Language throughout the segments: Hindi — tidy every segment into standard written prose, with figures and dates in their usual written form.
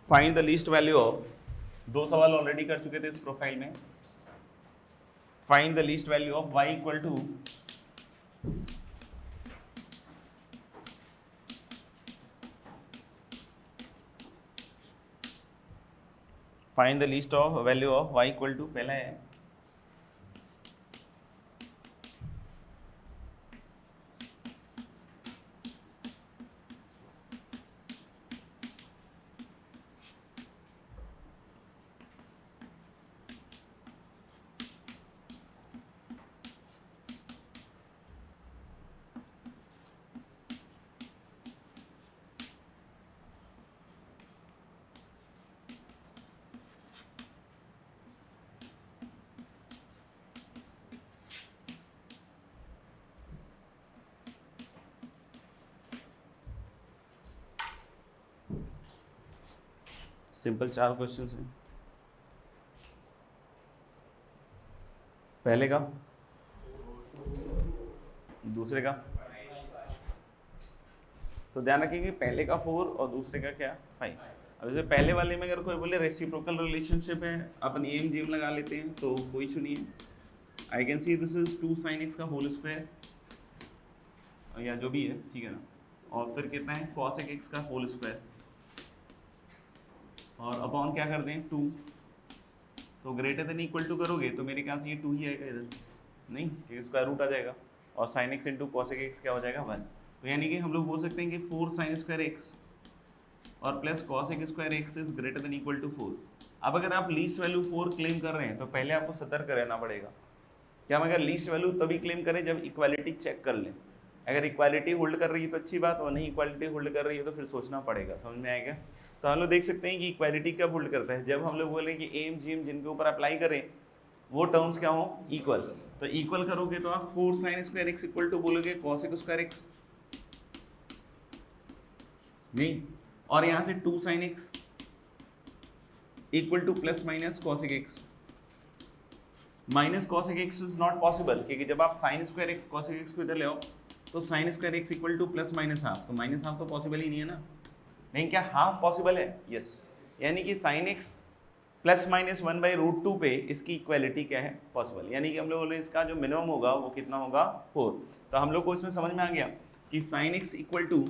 Find the least value of, दो सवाल ऑलरेडी कर चुके थे इस प्रोफाइल में। Find the least value of y equal to find the least of value of y equal to, पहला है सिंपल, 4 क्वेश्चंस हैं। पहले का, दूसरे का, तो ध्यान रखिए कि पहले का 4 और दूसरे का क्या 5। अब जैसे पहले वाले में अगर कोई बोले रेसिप्रोकल रिलेशनशिप है, अपन एम जी एम लगा लेते हैं तो कोई इशू नहीं है। I can see this is 2 sin x का होल स्क्वायर या जो भी है, ठीक है ना, और फिर कितना है cos x का होल स्क्वायर, और अपॉन क्या कर दें 2, तो ग्रेटर देन इक्वल टू करोगे तो मेरे ख्याल से ये 2 ही आएगा इधर, नहीं क्योंकि स्क्वायर रूट आ जाएगा, और sin x into cos x क्या हो जाएगा 1। तो यानी कि हम लोग बोल सकते हैं कि 4 sin स्क्वायर x और plus cos square x is greater than equal to 4। अब अगर आप लीस्ट वैल्यू 4 क्लेम कर रहे हैं तो पहले आपको सतर्क रहना पड़ेगा कि हम अगर लीस्ट वैल्यू तभी क्लेम करें जब इक्वालिटी चेक कर लें। अगर इक्वालिटी होल्ड कर रही है तो अच्छी बात, और नहीं इक्वालिटी होल्ड कर रही है तो फिर सोचना पड़ेगा। समझ में आएगा? तो हम लोग देख सकते हैं कि इक्वालिटी कब होल्ड करता है, जब हम लोग बोले कि एम जी एम जिनके ऊपर अप्लाई करें वो टर्म्स क्या हो इक्वल। तो इक्वल करोगे तो आप 4 sin square x equal to बोलोगे cos स्क्वायर x, नहीं, और यहाँ से 2 sin x equal to plus minus cos x। Minus cos x is not possible, क्योंकि जब आप sin square x cos x को इधर ले आओ तो sin square x equal to plus minus half, तो माइनस हाफ तो पॉसिबल ही नहीं है ना। नहीं, क्या हाफ पॉसिबल है? यस, यानी कि sin x प्लस माइनस 1/√2 पे इसकी इक्वालिटी क्या है पॉसिबल, यानी कि हम लोग बोले इसका जो मिनिमम होगा वो कितना होगा 4। तो हम लोग को इसमें समझ में आ गया कि sin x equal to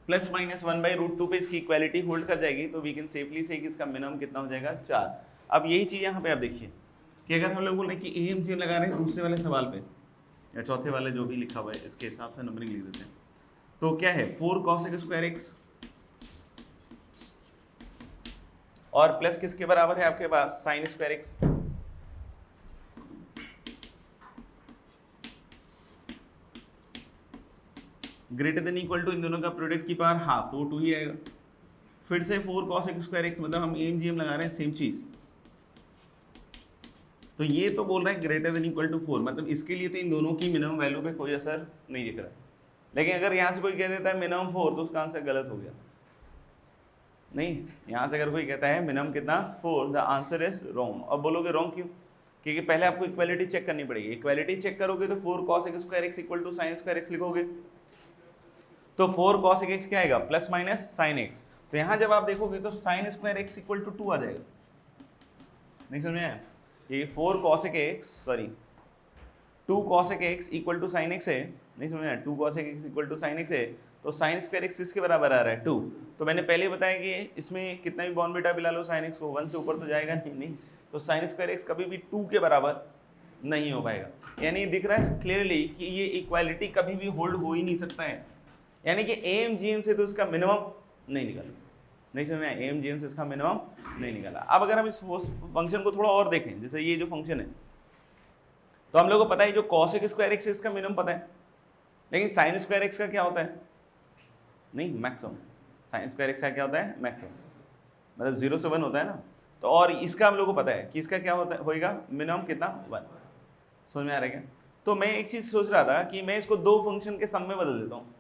plus minus 1/√2 पे इसकी इक्वालिटी होल्ड कर जाएगी, तो वी कैन सेफली से कि इसका मिनिमम कितना हो जाएगा 4। अब यही चीज यहाँ पे आप देखिए कि अगर हम लोग बोल रहे हैं कि एम जी लगा रहे हैं दूसरे वाले सवाल पे या चौथे वाले जो भी लिखा हुआ है इसके हिसाब से नंबरिंग लिख देते हैं, तो क्या है 4 cos स्क्वायर x और प्लस किसके बराबर है आपके पास sin square x। Greater than equal to इन दोनों का प्रोडक्ट की पावर हाफ, तो वो 2 ही आएगा। फिर से 4 cos स्क्वायर x, मतलब हम एम जी एम लगा रहे हैं सेम चीज, तो ये तो बोल रहा है ग्रेटर देन इक्वल टू 4, मतलब इसके लिए तो इन दोनों की मिनिमम वैल्यू पे कोई असर नहीं दिख रहा है। लेकिन अगर यहाँ से कोई कह देता है मिनिमम 4 तो उसका आंसर गलत हो गया। नहीं, यहाँ से अगर कोई कहता है मिनिमम कितना 4, द आंसर इज रॉन्ग। अब बोलोगे रॉन्ग क्यों? क्योंकि पहले आपको इक्वालिटी चेक करनी पड़ेगी। इक्वालिटी चेक करोगे तो 4 cos square x equal to sin square x लिखोगे, तो 4 cos x क्या आएगा प्लस माइनस sin x। तो यहाँ जब आप देखोगे तो sin square x equal to 2 आ जाएगा। नहीं समझ में आया? ये 4 cos x sorry 2 cos x equal to sin x है, नहीं समझ में आया? 2 cos x equal to sin x है, तो sin स्क्वायर x किसके बराबर आ रहा है 2। तो मैंने पहले बताया कि इसमें कितना भी बॉर्न बेटा मिला लो sin x को 1 से ऊपर तो जाएगा नहीं, तो sin स्क्वायर x कभी भी 2 के बराबर नहीं हो पाएगा। यानी दिख रहा है क्लियरली कि ये इक्वालिटी कभी भी होल्ड हो ही नहीं सकता है, यानी कि एम जी एम से तो इसका मिनिमम नहीं निकला। नहीं समझ में आया? एम जी एम से इसका मिनिमम नहीं निकला। अब अगर हम इस फंक्शन को थोड़ा और देखें, जैसे ये जो फंक्शन है, तो हम लोग को पता है जो cos स्क्वायर x है इसका मिनिमम पता है, लेकिन sin स्क्वायर x का क्या होता है? नहीं, मैक्सिमम। sin स्क्वायर x का क्या होता है? मैक्सिमम, मतलब 0 से 1 होता है ना। तो और इसका हम लोग को पता है कि इसका क्या होता है होएगा मिनिमम कितना 1। समझ में आ रहा है क्या? तो मैं एक चीज सोच रहा था कि मैं इसको 2 फंक्शन के सम में बदल देता हूँ,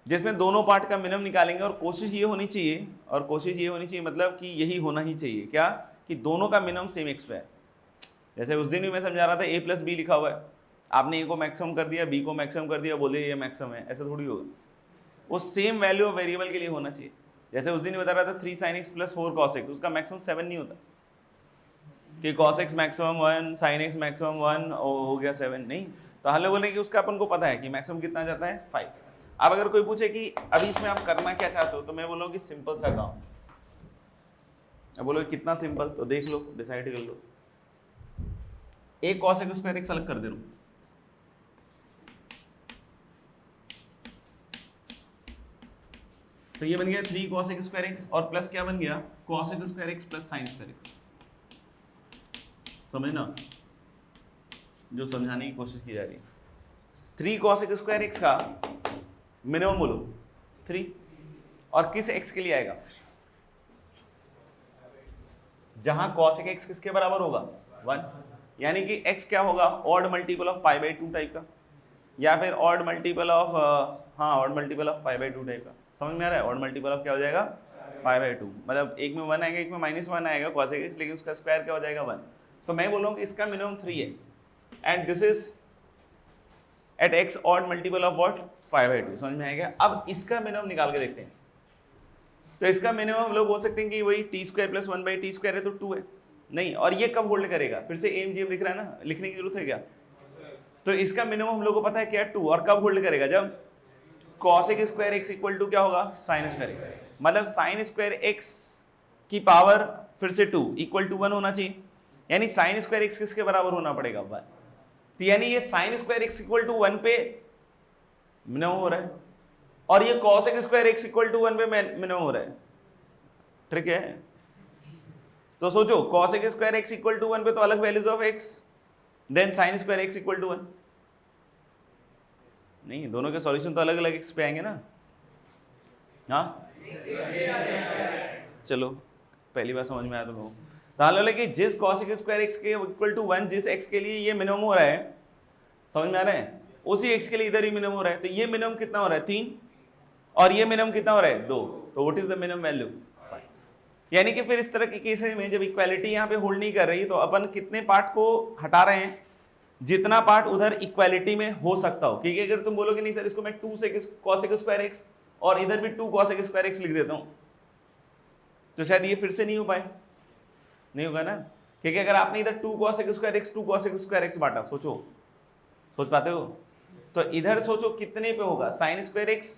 जिसमें दोनों पार्ट का मिनिमम निकालेंगे, और कोशिश ये होनी चाहिए मतलब कि यही होना ही चाहिए क्या, कि दोनों का मिनिमम सेम x पे है। जैसे उस दिन भी मैं समझा रहा था a प्लस बी लिखा हुआ है, आपने ए को मैक्सिमम कर दिया, बी को मैक्सिमम कर दिया, बोले ये मैक्सिमम है, ऐसा थोड़ी होगा। वो सेम वैल्यू ऑफ वेरिएबल के लिए होना चाहिए। जैसे उस दिन बता रहा था 3 sin x plus 4 cos x, उसका मैक्सिमम 7 नहीं होता कि cos x maximum 1, sin x maximum 1 हो गया 7, नहीं। तो हम लोग बोले कि उसका अपन को पता है कि मैक्सिमम कितना जाता है 5। अब अगर कोई पूछे कि अभी इसमें आप करना क्या चाहते हो, तो मैं बोलूँ कि सिंपल सा काम। अब बोलो कितना सिंपल, तो देख लो, डिसाइड कर लो। एक cos x स्क्वायर x अलग कर दे रहा हूँ, तो ये बन गया 3 cos x स्क्वायर x और प्लस क्या बन गया cos x square x plus sin square x। समझना, जो समझाने की कोशिश की जा रही है। 3 cos x स्क्वायर x का मिनिमम बोलो 3, और किस x के लिए आएगा, जहां cos x किसके बराबर होगा 1, यानी कि x क्या होगा odd multiple of pi by 2 type का, या फिर odd multiple of odd multiple of pi by 2 type का। समझ में आ रहा है? ऑड मल्टीपल ऑफ क्या हो जाएगा पाई बाई 2, मतलब एक में 1 आएगा, एक में -1 आएगा cos x, लेकिन उसका स्क्वायर क्या हो जाएगा 1। तो मैं बोल रहा हूँ कि इसका मिनिमम 3 है, and this is at x odd multiple of what pi by 2। समझ में आएगा? अब इसका मिनिमम निकाल के देखते हैं। तो इसका मिनिमम हम लोग बोल सकते हैं कि वही t square plus 1/t square है, तो 2 है नहीं, और ये कब होल्ड करेगा, फिर से AMGM दिख रहा है ना, लिखने की जरूरत है क्या? तो इसका मिनिमम हम लोग को पता है क्या 2, और कब होल्ड करेगा जब cos x square x equal to क्या होगा sin स्क्वायर x, मतलब sin स्क्वायर x की पावर फिर से 2 इक्वल टू 1 होना चाहिए, यानी sin स्क्वायर x किसके बराबर होना पड़ेगा 1। तो यानी ये sin square x equal to 1 पे मिनिमम हो रहा है, और ये cos x square x equal to 1 पे मिनिमम हो रहा है। ठीक है, तो सोचो cos x square x equal to 1 पे तो अलग values of x, then sin square x equal to 1, नहीं दोनों के सॉल्यूशन तो अलग अलग x पे आएंगे ना। हाँ चलो पहली बार समझ में आया तुम लोगों को। तो हाल कि जिस cos x स्क्वायर x के इक्वल टू 1, जिस x के लिए ये मिनिमम हो रहा है, समझ में आ रहा है, उसी x के लिए इधर ही मिनिमम हो रहा है। तो ये मिनिमम कितना हो रहा है 3, और ये मिनिमम कितना हो रहा है 2, तो what is the minimum value 5। यानी कि फिर इस तरह के केसेस में जब इक्वालिटी यहाँ पे होल्ड नहीं कर रही, तो अपन कितने पार्ट को हटा रहे हैं, जितना पार्ट उधर इक्वालिटी में हो सकता हो। क्योंकि अगर तुम बोलोगे नहीं सर इसको मैं 2 cos x स्क्वायर x और इधर भी 2 cos x स्क्वायर x लिख देता हूँ, तो शायद ये फिर से नहीं हो पाए, नहीं होगा ना। क्योंकि अगर आपने इधर 2 cos x square x 2 cos x square x बांटा, सोच पाते हो, तो इधर सोचो कितने पे होगा sin square x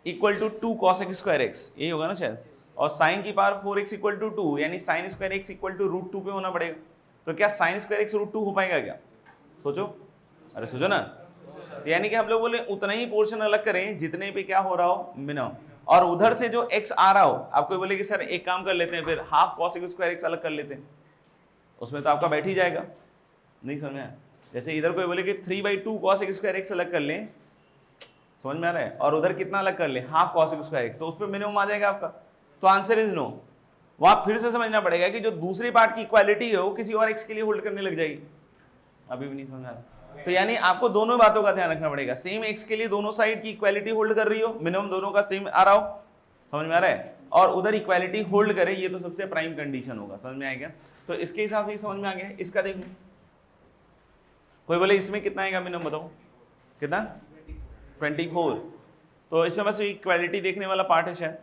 equal to 2 cos x square x, यही होगा ना शायद, और sin की पावर 4x इक्वल टू 2, यानी sin square x equal to √2 पे होना पड़ेगा। तो क्या sin स्क्वायर x √2 हो पाएगा क्या? सोचो, अरे सोचो ना। तो यानी कि हम लोग बोले उतना ही पोर्शन अलग करें जितने पे क्या हो रहा हो मिनिमम, और उधर से जो x आ रहा हो, आपको बोले कि सर एक काम कर लेते हैं, फिर half cos x square x अलग कर लेते हैं, उसमें तो आपका बैठ ही जाएगा। नहीं समझ में आया? जैसे इधर कोई बोले कि 3/2 cos x स्क्वायर x अलग कर लें, समझ में आ रहा है, और उधर कितना अलग कर ले half cos x square x, तो उस पर मिनिमम आ जाएगा आपका। तो आंसर इज नो। वहां फिर से समझना पड़ेगा कि जो दूसरी पार्ट की इक्वालिटी है वो किसी और x के लिए होल्ड करने लग जाएगी, अभी भी नहीं समझ आ रहा। तो यानी आपको दोनों बातों का ध्यान रखना पड़ेगा, सेम x के लिए दोनों साइड की इक्वालिटी होल्ड कर रही हो, मिनिमम दोनों का सेम आ रहा हो, समझ में आ रहा है, और उधर इक्वालिटी होल्ड करे, ये तो सबसे प्राइम कंडीशन होगा। समझ में आएगा? तो इसके हिसाब से समझ में आ गया। इसका देख लो, कोई बोले इसमें कितना आएगा मिनिमम, बताओ कितना 24, तो इसमें बस इक्वालिटी देखने वाला पार्ट है शायद,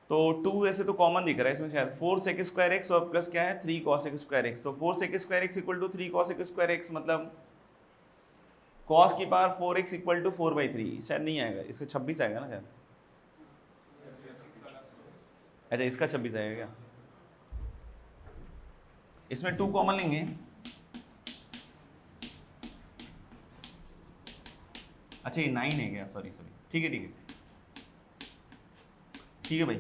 तो 2 वैसे तो कॉमन दिख रहा है इसमें शायद, 4 sec स्क्वायर x और प्लस क्या है 3 cos x स्क्वायर x, तो 4 sec square x equal to 3 cos x square x, मतलब cos की पावर 4x इक्वल टू 4/3, शायद नहीं आएगा, इसको 26 आएगा ना शायद। अच्छा इसका 26 आएगा क्या? इसमें 2 कॉमन लेंगे, अच्छा ये 9 है क्या, सॉरी ठीक है भाई।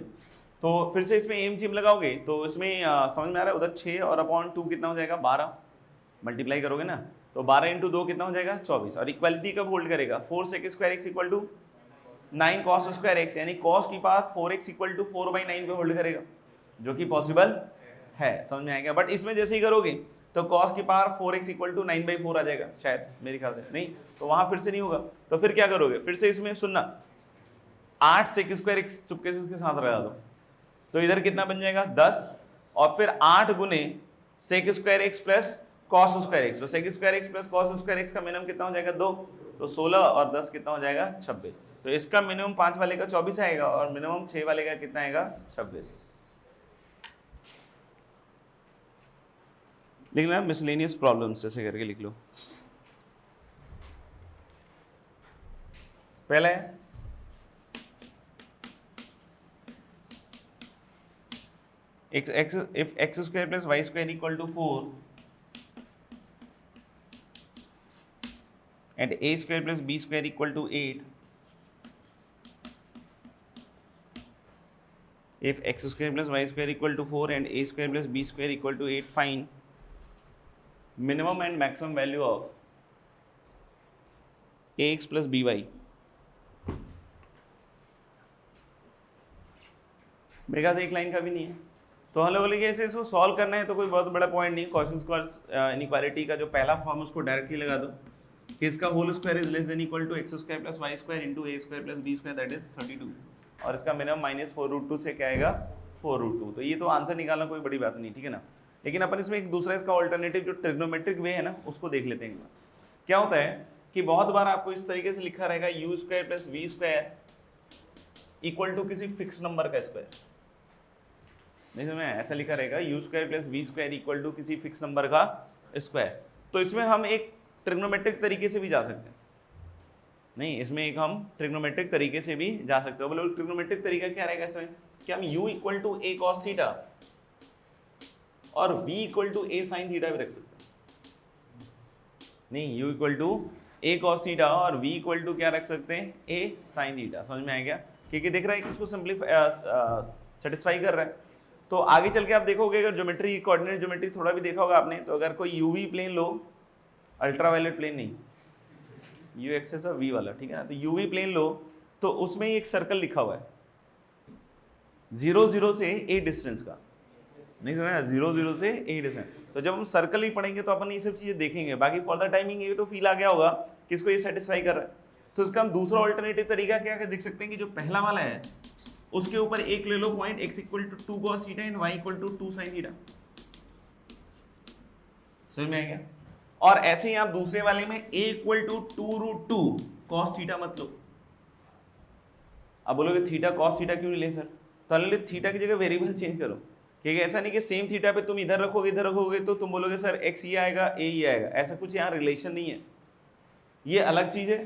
तो फिर से इसमें AMGM लगाओगे तो इसमें समझ में आ रहा है, उधर 6 और अपॉन 2 कितना हो जाएगा 12, मल्टीप्लाई करोगे ना तो 12 × 2 कितना हो जाएगा 24, और इक्वालिटी कब होल्ड करेगा 4 sec square x equal to 9 cos square x, यानी cos की पावर 4x इक्वल टू 4/9 पे होल्ड करेगा, जो कि पॉसिबल है। समझ में आएगा? बट इसमें जैसे ही करोगे तो cos की पावर 4x इक्वल टू 9/4 आ जाएगा शायद, मेरे ख्याल से नहीं, तो वहां फिर से नहीं होगा। तो फिर क्या करोगे, फिर से इसमें सुनना 8 sec स्क्वायर x चुपके से इसके साथ लगा दो, तो इधर कितना बन जाएगा 10, और फिर 8 गुने sec square x plus cos square x, तो sec square x plus cos square x का मिनिमम कितना हो जाएगा 2, तो 16 और 10 कितना हो जाएगा 26। तो इसका मिनिमम 5 वाले का 24 आएगा और मिनिमम 6 वाले का कितना आएगा 26। लिख लो मिसलेनियस प्रॉब्लम्स जैसे करके लिख लो। पहला है if x square plus y square equal to 4 and a square plus b square equal to 8, if x square plus y square equal to 4 and a square plus b square equal to 8, find minimum and maximum value of ax plus by। मेरे ख्याल से एक लाइन का भी नहीं है, तो हम लोगों के इसको सॉल्व करना है तो कोई बहुत बड़ा पॉइंट नहीं। कॉशन स्क्वायर इनइक्वालिटी का जो पहला फॉर्म उसको डायरेक्टली लगा दो कि इसका whole square is less than equal to x square plus y square into a square plus b square that is 32, और इसका मिनिमम -4√2 से क्या आएगा 4√2। तो ये तो आंसर निकालना कोई बड़ी बात नहीं, ठीक है ना। लेकिन अपन इसमें एक दूसरा इसका ऑल्टरनेटिव जो ट्रिग्नोमेट्रिक वे है ना उसको देख लेते हैं। क्या होता है कि बहुत बार आपको इस तरीके से लिखा रहेगा u square plus v square equal to किसी फिक्स नंबर का स्क्वायर, नहीं समझ में, ऐसा लिखा रहेगा u square plus v square equal to किसी फिक्स नंबर का स्क्वायर। तो इसमें हम एक ट्रिग्नोमेट्रिक तरीके से भी जा सकते हैं, नहीं इसमें एक हम ट्रिग्नोमेट्रिक तरीके से भी जा सकते हो। बोलो ट्रिग्नोमेट्रिक तरीका क्या रहेगा इसमें कि हम u equal to a cos theta और v equal to a sine theta भी रख सकते हैं। नहीं u equal to a cos theta और v इक्वल टू क्या रख सकते हैं ए साइन थीटा। समझ में आ गया, क्योंकि दिख रहा है कि इसको सिंपलीफाई सेटिस्फाई कर रहा है। तो आगे चल के आप देखोगे अगर ज्योमेट्री कोऑर्डिनेट ज्योमेट्री थोड़ा भी देखा होगा आपने, तो अगर कोई यूवी प्लेन लो, अल्ट्रावायलेट प्लेन नहीं, यू एक्सेस और वी वाला, ठीक है ना, तो यूवी प्लेन लो तो उसमें एक सर्कल लिखा हुआ है 0 0 से ए डिस्टेंस का, नहीं सुना 0 0 से ए डिस्टेंस। तो जब हम सर्कल ही पढ़ेंगे तो अपन ये सब चीजें देखेंगे, बाकी फॉर द टाइमिंग ये तो फील आ गया होगा कि इसको ये सेटिस्फाई कर रहा है। तो इसका हम दूसरा ऑल्टरनेटिव तरीका क्या देख सकते हैं कि जो पहला वाला है उसके ऊपर एक ले लो point x equal to 2 cos theta and y equal to 2 sin theta. समझ में आ गया। और ऐसे ही आप दूसरे वाले में a equal to 2√2 cos theta मत लो। अब बोलोगे थीटा cos थीटा क्यों नहीं ले सर, तो थीटा की जगह वेरिएबल चेंज करो, क्योंकि ऐसा नहीं कि सेम थीटा पे तुम इधर रखोगे तो तुम बोलोगे सर x ये आएगा a ये आएगा, ऐसा कुछ यहाँ रिलेशन नहीं है। ये अलग चीज है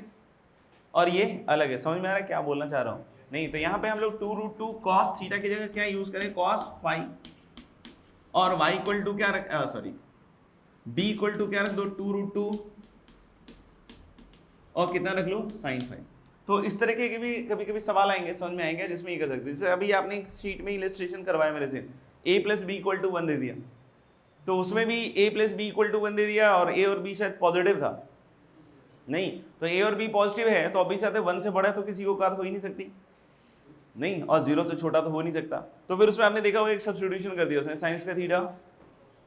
और ये अलग है। समझ में आ रहा है क्या बोलना चाह रहा हूँ। नहीं तो यहाँ पे हम लोग 2√2 cos थीटा की जगह क्या यूज करें cos फाई, और y इक्वल टू क्या रख b इक्वल टू क्या रख दो 2√2 और कितना रख लो sin फाई। तो इस तरह के भी कभी कभी सवाल आएंगे, समझ में आएंगे, जिसमें ये कर सकते हैं। जैसे अभी आपने एक शीट में इलस्ट्रेशन करवाया मेरे से, a plus b equal to 1 दे दिया, तो उसमें भी a plus b equal to 1 दे दिया और a और b शायद पॉजिटिव था, नहीं तो a और b पॉजिटिव है तो ऑब्वियस आते 1 से बड़ा तो किसी को औकात हो ही नहीं सकती, नहीं, और 0 से छोटा तो हो नहीं सकता। तो फिर उसमें आपने देखा वो एक सब्स्टिट्यूशन कर दिया उसने, sine square theta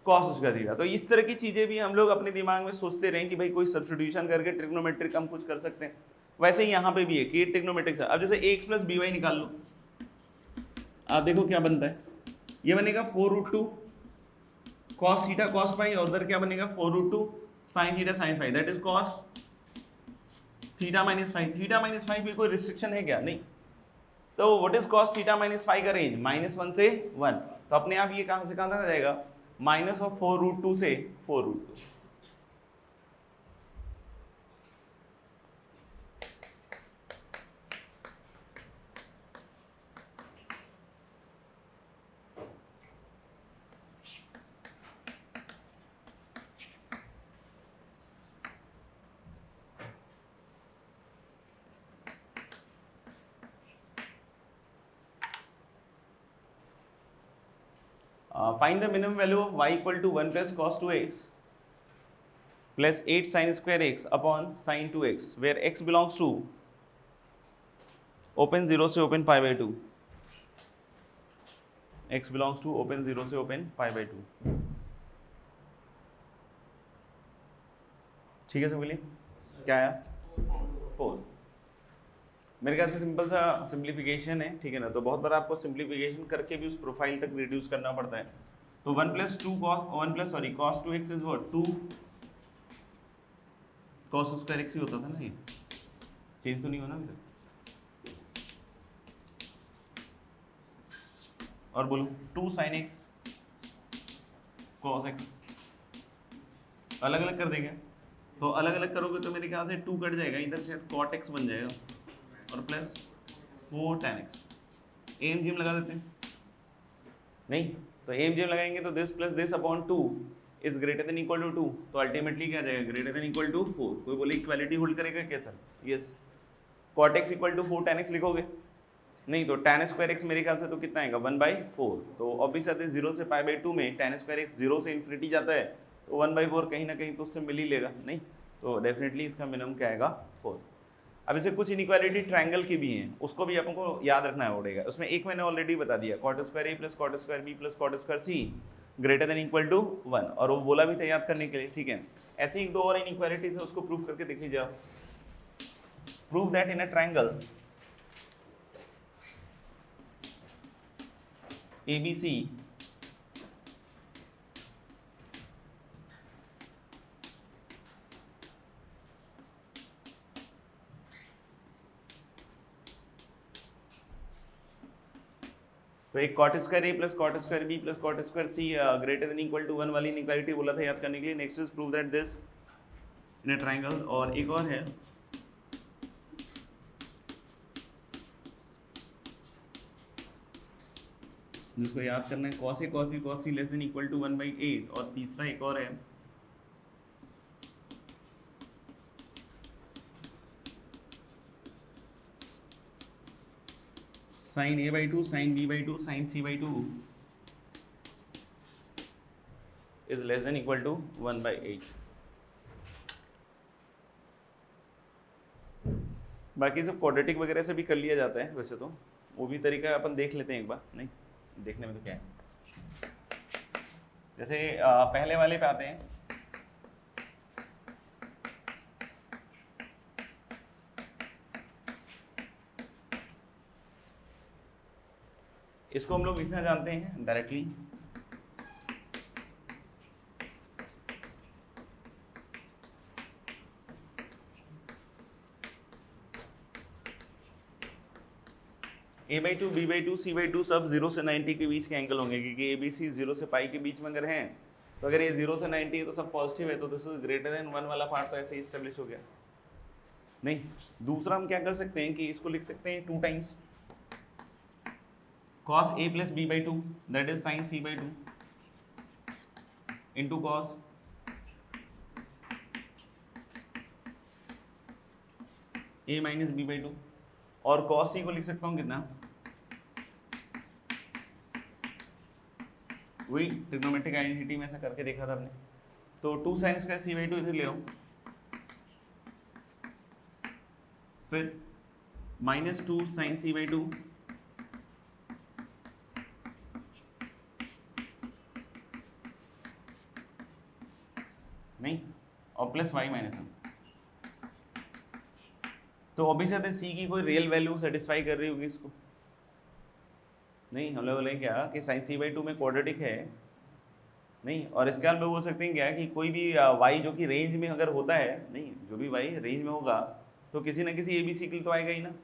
cos square theta. तो इस तरह की चीजें भी हम लोग अपने दिमाग में सोचते रहें कि भाई कोई सब्स्टिट्यूशन करके ट्रिग्नोमेट्रिक हम कुछ कर सकते हैं। वैसे ही यहाँ पे भी है कि ट्रिग्नोमेट्रिक। अब जैसे ax प्लस by निकाल लो, आप देखो क्या बनता है, ये बनेगा 4√2 cos थीटा cos फाई और उधर क्या बनेगा 4√2 sin theta sin phi, that is cos theta minus phi. Theta minus phi पे कोई रिस्ट्रिक्शन है क्या, नहीं। तो what is cos theta minus phi का रेंज -1 से 1, तो अपने आप ये कहां से कहां तक आ जाएगा -4√2 से 4√2। Find the minimum value of y equal to 1 plus cos 2x plus 8 sin square x upon sin 2x where x belongs to open 0 से open pi by 2, x belongs to open 0 से open pi by 2। ठीक है सब बोलिए क्या आया 4। मेरे ख्याल से सिंपल सा सिंप्लीफिकेशन है, ठीक है ना। तो बहुत बार आपको सिंप्लीफिकेशन करके भी उस प्रोफाइल तक रिड्यूस करना पड़ता है, तो 1 plus cos 2x is what 2 cos square x ही होता था ना, ये चेंज तो नहीं होना अभी तक। और बोलो 2 sin x cos x, अलग अलग कर देंगे, तो अलग अलग करोगे तो मेरे ख्याल से 2 कट जाएगा, इधर शायद cot x बन जाएगा और प्लस 4 tan x। एम जिम लगा देते हैं, नहीं तो एम जिम लगाएंगे तो this plus this upon 2 is greater than equal to 2, तो अल्टीमेटली क्या आ जाएगा ग्रेटर देन इक्वल टू 4। कोई बोले इक्वालिटी होल्ड करेगा क्या sir? Yes. cot x equal to 4 tan x लिखोगे, नहीं तो tan स्क्वायर x मेरे ख्याल से तो कितना आएगा 1/4, तो ऑब्वियस आते 0 से π/2 में tan स्क्वायर x 0 से इन्फिनिटी जाता है, तो 1/4 कहीं ना कहीं तो उससे मिल ही लेगा, नहीं तो डेफिनेटली इसका मिनिमम क्या आएगा 4। अब इसे कुछ इनइक्वालिटी ट्रायंगल की भी हैं, उसको भी आपको याद रखना पड़ेगा। उसमें एक मैंने ऑलरेडी बता दिया, cot square a plus cot square b plus cot square c greater than equal to 1, और वो बोला भी था याद करने के लिए, ठीक है। ऐसे ही 2 और इनइक्वालिटीज है, उसको प्रूव करके देख लीजिए आप। Prove that in a triangle ABC तो एक cot square a plus cot square b plus cot square c greater than equal to 1 वाली इनइक्वालिटी बोला था याद करने के लिए। Next is prove that this in a triangle, और एक और है जिसको याद करना है, cos a cos b cos c less than equal to 1/8, और तीसरा एक और है sin a/2 sin b/2 sin c/2 is less than equal to 1/8। बाकी सब क्वाड्रेटिक वगैरह से भी कर लिया जाता है वैसे तो, वो भी तरीका अपन देख लेते हैं एक बार, नहीं देखने में तो क्या है। जैसे पहले वाले पे आते हैं, इसको हम लोग लिखना जानते हैं डायरेक्टली, a/2 b/2 c/2 सब 0 से 90 के बीच के एंगल होंगे, क्योंकि ए बी सी 0 से पाई के बीच में अगर हैं, तो अगर ये 0 से 90 है तो सब पॉजिटिव है, तो दिस इज ग्रेटर देन 1 वाला पार्ट तो ऐसे ही स्टेब्लिश हो गया। नहीं, दूसरा हम क्या कर सकते हैं कि इसको लिख सकते हैं 2 times cos a plus b/2 that is sin c/2 into cos a minus b/2, और cos c को लिख सकता हूँ कितना, वही ट्रिग्नोमेट्रिक आइडेंटिटी में ऐसा करके देखा था आपने, तो 2 sin स्क्वायर c/2 इधर ले आओ, फिर माइनस 2 sin c/2 नहीं, और प्लस y माइनस 1, तो ऑब्वियस है सी की कोई रियल वैल्यू सेटिस्फाई कर रही होगी इसको, नहीं हम लोग बोले क्या कि sin c/2 में क्वाड्रेटिक है, नहीं, और इसके हम लोग बोल सकते हैं क्या कि कोई भी y जो कि रेंज में अगर होता है, नहीं जो भी y रेंज में होगा तो किसी ना किसी ABC के लिए तो आएगा ही ना,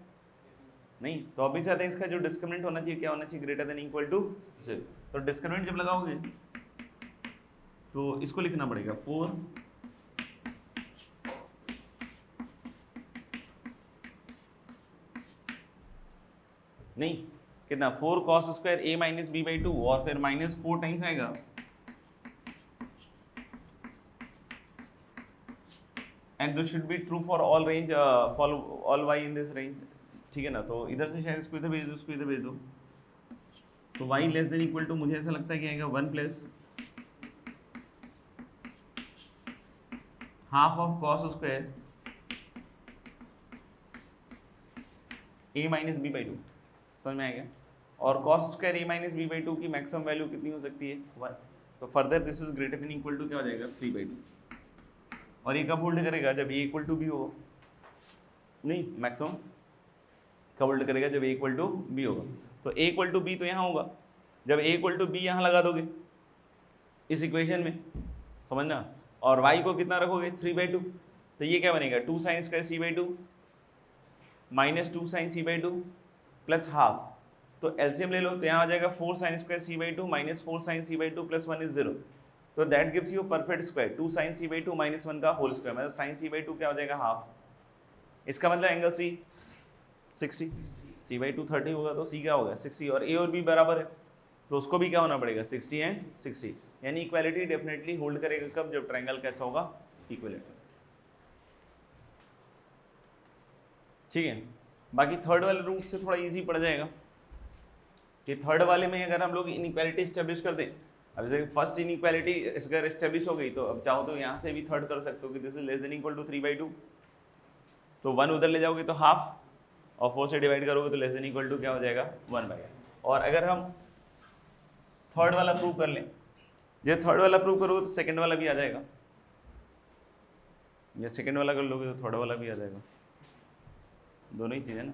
नहीं तो ऑब्वियस है इसका जो डिस्क्रिमिनेंट होना चाहिए क्या होना चाहिए, ग्रेटर देन इक्वल टू 0। तो डिस्क्रिमिनेंट जब लगाओगे तो इसको लिखना पड़ेगा 4 नहीं कितना 4 cos square a minus b/2 और फिर माइनस 4 टाइम्स आएगा and this should be true for all range for all y in this range, ठीक है ना। तो इधर से शायद इसको इधर भेज दो, इसको इधर भेज दो, तो y less than equal to मुझे ऐसा लगता है कि आएगा 1 plus half of cos square a minus b/2, समझ में आएगा। और cos square a minus b/2 की मैक्सिमम वैल्यू कितनी हो सकती है 1, तो further this is greater than equal to क्या हो जाएगा 3/2, और ये कब होल्ड करेगा जब a इक्वल टू b हो, नहीं मैक्सिमम कब होल्ड करेगा जब a इक्वल टू b होगा, तो a इक्वल टू b तो यहाँ होगा, जब a इक्वल टू b यहाँ लगा दोगे इस इक्वेशन में, समझना। और y को कितना रखोगे 3/2, तो ये क्या बनेगा 2 sin square c/2 minus 2 sin c/2 plus half, तो एलसीएम ले लो, तो यहाँ आ जाएगा 4 sin square c/2 minus 4 sin c/2 plus 1 is 0, तो that gives you perfect square 2 sin c/2 minus 1 का होल स्क्वायर, मतलब sin c/2 क्या हो जाएगा हाफ। इसका मतलब एंगल सी 60, c/2 30 होगा तो c क्या होगा 60, और a और b बराबर है तो उसको भी क्या होना पड़ेगा 60 एंड 60, यानी इक्वालिटी डेफिनेटली होल्ड करेगा कब, जब ट्रायंगल कैसा होगा इक्विलेटरल। ठीक है, बाकी थर्ड वाले रूट से थोड़ा इजी पड़ जाएगा कि थर्ड वाले में अगर हम लोग इनइक्वालिटी स्टेब्लिश कर दें, अब जैसे फर्स्ट इनइक्वालिटी अगर एस्टेब्लिश हो गई तो अब चाहो तो यहाँ से भी थर्ड कर सकते हो कि this is less than equal to 3/2, तो 1 उधर ले जाओगे तो हाफ, और 4 से डिवाइड करोगे तो लेस देन इक्वल टू क्या हो जाएगा 1/8। और अगर हम थर्ड वाला प्रूव कर लें, ये थर्ड वाला प्रूव करोगे तो सेकंड वाला भी आ जाएगा, या सेकंड वाला कर लोगे तो थर्ड वाला भी आ जाएगा, दोनों ही चीज़ें ना।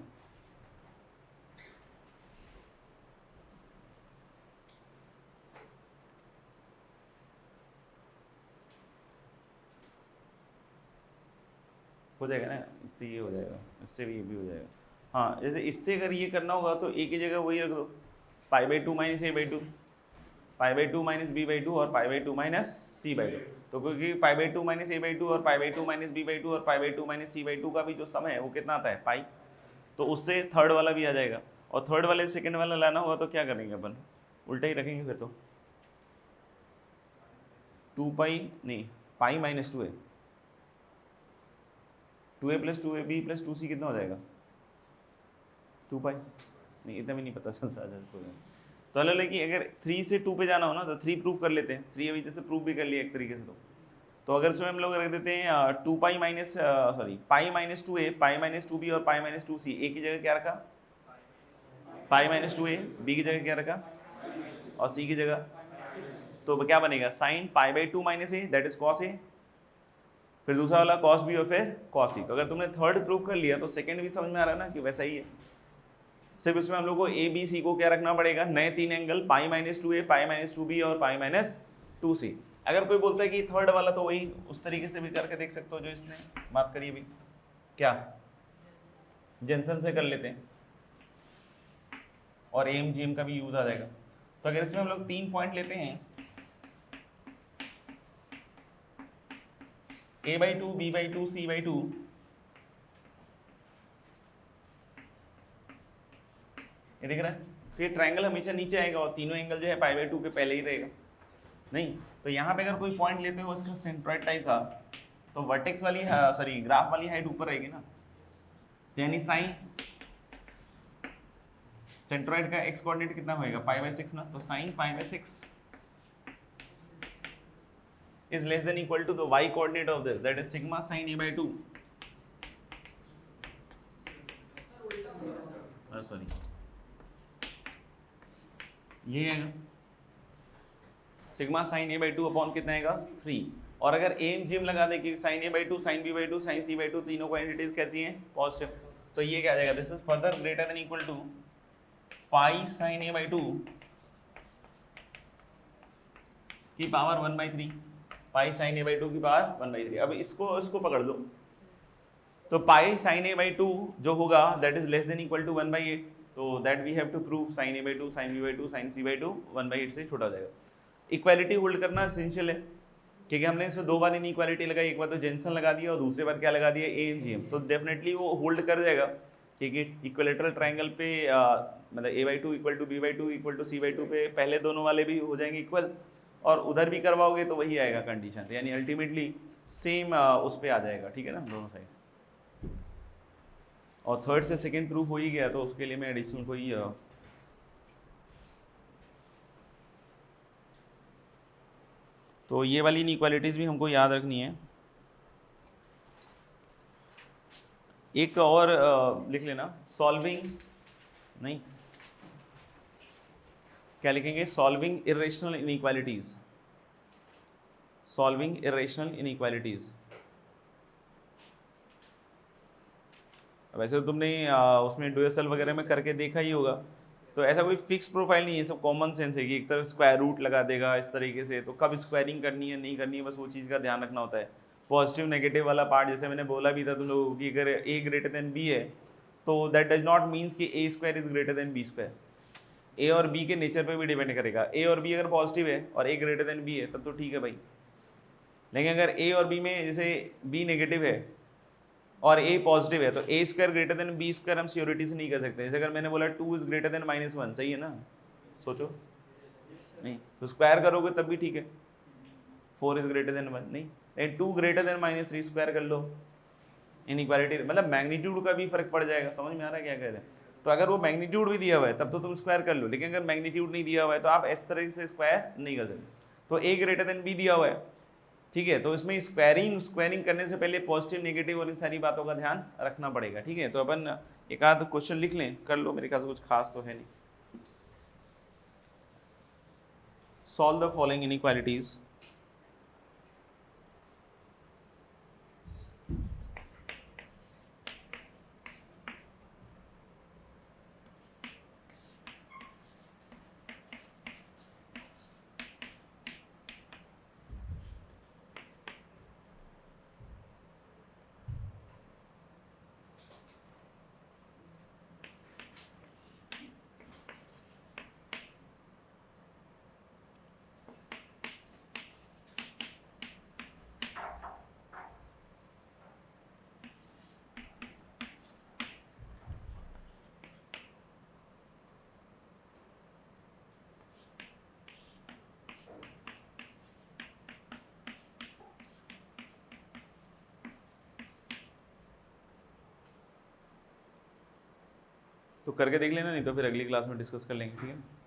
हो जाएगा ना, इससे ये हो जाएगा, इससे भी ये भी हो जाएगा। हाँ, जैसे इससे अगर ये करना होगा तो एक ही जगह वही रख दो, π/2 माइनस a/2, π/2 माइनस b/2 और π/2 माइनस c/2, तो क्योंकि π/2 माइनस a/2 और π/2 माइनस b/2 और π/2 माइनस c/2 का भी जो सम है वो कितना आता है पाई, तो उससे थर्ड वाला भी आ जाएगा। और थर्ड वाले सेकंड वाला लाना होगा तो क्या करेंगे अपन, उल्टा ही रखेंगे फिर तो 2π नहीं पाई minus 2a, 2a plus 2ab plus 2c कितना हो जाएगा 2π, नहीं इतना भी नहीं पता चलता। तो अलग कि अगर 3 से 2 पे जाना हो ना तो 3 प्रूफ कर लेते हैं, 3 अभी जैसे प्रूफ भी कर लिया एक तरीके से। तो अगर इसमें हम लोग रख देते हैं 2π minus sorry pi minus 2a, pi minus 2b और पाई माइनस 2c, ए की जगह क्या रखा पाई माइनस 2a, बी की जगह क्या रखा और सी की जगह, तो क्या बनेगा sine π/2 minus A that is cos A, फिर दूसरा वाला कॉस बी और फिर कॉस सी। तो अगर तुमने थर्ड प्रूफ कर लिया तो सेकंड भी समझ में आ रहा है ना कि वैसा ही है, सिर्फ इसमें हम लोग को ए बी सी को क्या रखना पड़ेगा, नए 3 angle pi minus 2a, pi minus 2b और पाई माइनस 2c। अगर कोई बोलता है कि थर्ड वाला तो वही उस तरीके से भी करके देख सकते हो जो इसने बात करी भी, क्या जेंसन से कर लेते हैं और एम जी एम का भी यूज आ जाएगा। तो अगर इसमें हम लोग 3 पॉइंट लेते हैं a/2 b/2 c/2, ये दिख रहा है, तो ये ट्रायंगल हमेशा नीचे आएगा और तीनों एंगल जो है π/2 के पहले ही रहेगा। नहीं तो यहाँ पे अगर कोई पॉइंट लेते हो इसका सेंट्रॉइड टाइप का, तो वर्टेक्स वाली सॉरी ग्राफ वाली हाइट ऊपर रहेगी ना, यानी साइन सेंट्रॉइड का x कोऑर्डिनेट कितना होएगा π/6 ना, तो sign π/6 is less than equal to the y coordinate of this, that is sigma sin a/2 sorry ये आएगा सिग्मा साइन a/2 अपॉन कितना आएगा 3। और अगर एम जिम लगा दे कि sign a/2 sine b/2 sine c/2 तीनों क्वांटिटीज कैसी हैं पॉजिटिव, तो ये क्या आ जाएगा this is further greater than equal to pi sine a/2 की पावर 1/3, पाई साइन a/2 की पावर 1/3। अब इसको पकड़ लो, तो पाई साइन a/2 जो होगा that is less than equal to 1/8, तो that we have to prove sine a/2 sine b/2 sine c/2 1/8 से छोटा हो जाएगा। इक्वालिटी होल्ड करना एसेंशियल है, क्योंकि हमने इसमें 2 बार इनइक्वालिटी लगाई, एक बार तो जेंसन लगा दिया और दूसरी बार क्या लगा दिया AMGM, तो डेफिनेटली वो होल्ड कर जाएगा, क्योंकि इक्विलेटरल ट्रायंगल पे मतलब a/2 equal to b/2 equal to c/2 पे पहले दोनों वाले भी हो जाएंगे इक्वल, और उधर भी करवाओगे तो वही आएगा कंडीशन, यानी अल्टीमेटली सेम उस पर आ जाएगा। ठीक है ना दोनों साइड, और थर्ड से सेकेंड प्रूफ हो ही गया, तो उसके लिए मैं एडिशनल कोई तो ये वाली इनइक्वालिटीज़ भी हमको याद रखनी है। एक और लिख लेना, सॉल्विंग नहीं क्या लिखेंगे, solving irrational inequalities, solving irrational inequalities. वैसे तो तुमने उसमें डुएसल वगैरह में करके देखा ही होगा तो ऐसा कोई फिक्स प्रोफाइल नहीं है, सब कॉमन सेंस है कि एक तरफ स्क्वायर रूट लगा देगा इस तरीके से, तो कब स्क्वायरिंग करनी है नहीं करनी है, बस वो चीज़ का ध्यान रखना होता है। पॉजिटिव नेगेटिव वाला पार्ट जैसे मैंने बोला भी था तुम लोगों को कि अगर a ग्रेटर देन b है तो दैट डज नॉट मीन्स कि a square is greater then b square. a और b के नेचर पे भी डिपेंड करेगा। a और b अगर पॉजिटिव है और a ग्रेटर देन b है तब तो ठीक है भाई, लेकिन अगर a और b में जैसे b नेगेटिव है और a पॉजिटिव है तो a square greater than b square हम श्योरिटी से नहीं कर सकते। जैसे अगर मैंने बोला 2 इज ग्रेटर देन -1, सही है ना, सोचो नहीं, तो स्क्वायर करोगे तब भी ठीक है। 4 इज ग्रेटर देन 1 नहीं, 2 ग्रेटर देन -3 स्क्वायर कर लो, इनइक्वालिटी मतलब मैग्नीट्यूड का भी फर्क पड़ जाएगा। समझ में आ रहा है क्या कह रहे हैं? तो अगर वो मैग्नीट्यूड भी दिया हुआ है तब तो तुम स्क्वायर कर लो, लेकिन अगर मैग्नीट्यूड नहीं दिया हुआ है तो आप इस तरह से स्क्वायर नहीं कर सकते। तो a ग्रेटर देन b दिया हुआ है, ठीक है, तो इसमें स्क्वायरिंग करने से पहले पॉजिटिव नेगेटिव और इन सारी बातों का ध्यान रखना पड़ेगा, ठीक है। तो अपन एक आध क्वेश्चन लिख लें, कर लो, मेरे ख्याल से कुछ खास तो है नहीं। Solve the following inequalities. तो करके देख लेना, नहीं तो फिर अगली क्लास में डिस्कस कर लेंगे, ठीक है।